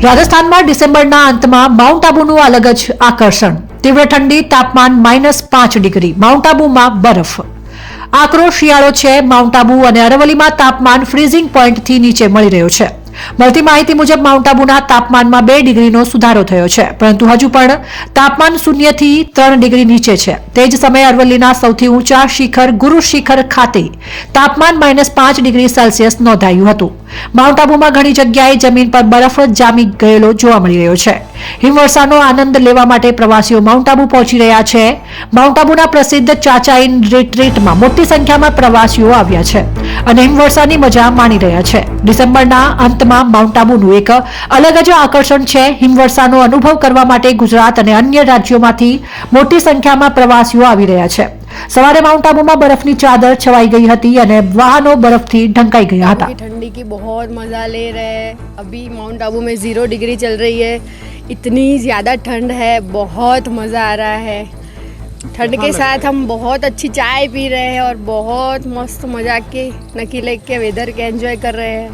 રાજસ્થાનમાં ડિસેમ્બરના અંતમાં માઉન્ટ આબુનું અલગ જ આકર્ષણ. તીવ્ર ઠંડી, તાપમાન -5 ડિગ્રી, માઉન્ટ આબુમાં બરફ. આકરો શિયાળો છે. માઉન્ટ આબુ અને અરવલ્લીમાં તાપમાન ફ્રીઝિંગ પોઈન્ટથી નીચે મળી રહ્યો છે. મળતી માહિતી મુજબ માઉન્ટ આબુના તાપમાનમાં 2 ડિગ્રીનો સુધારો થયો છે, પરંતુ હજુ પણ તાપમાન 0 થી 3 ડિગ્રી નીચે છે. તે જ સમયે અરવલ્લીના સૌથી ઊંચા શિખર ગુરુ શિખર ખાતે તાપમાન -5 ડિગ્રી સેલ્સિયસ નોંધાયું હતું. માઉન્ટ આબુમાં ઘણી જગ્યાએ જમીન પર બરફ જામી ગયેલો જોવા મળી રહ્યો છે. હિમવર્ષાનો આનંદ લેવા માટે પ્રવાસીઓ માઉન્ટ આબુ પહોંચી રહ્યા છે. માઉન્ટ આબુના પ્રસિદ્ધ ચાચાઈન રિટ્રીટમાં મોટી સંખ્યામાં પ્રવાસીઓ આવ્યા છે અને હિમવર્ષાની મજા માણી રહ્યા છે. ડિસેમ્બરના અંતમાં માઉન્ટ આબુનું એક અલગ જ આકર્ષણ છે. હિમવર્ષાનો અનુભવ કરવા માટે ગુજરાત અને અન્ય રાજ્યોમાંથી મોટી સંખ્યામાં પ્રવાસીઓ આવી રહ્યા છે. સવારે માउंट आबू में बर्फ की चादर छवाई गई थी और वाहनों बर्फ थी ढंकाई गया था. ठंडी की बहुत मजा ले रहे हैं. अभी माउंट आबू में 0 डिग्री चल रही है. इतनी ज़्यादा ठंड है, बहुत मज़ा आ रहा है. ठंड के साथ हम बहुत अच्छी चाय पी रहे हैं और बहुत मस्त मजा के नकीले के वेदर के एंजॉय कर रहे हैं.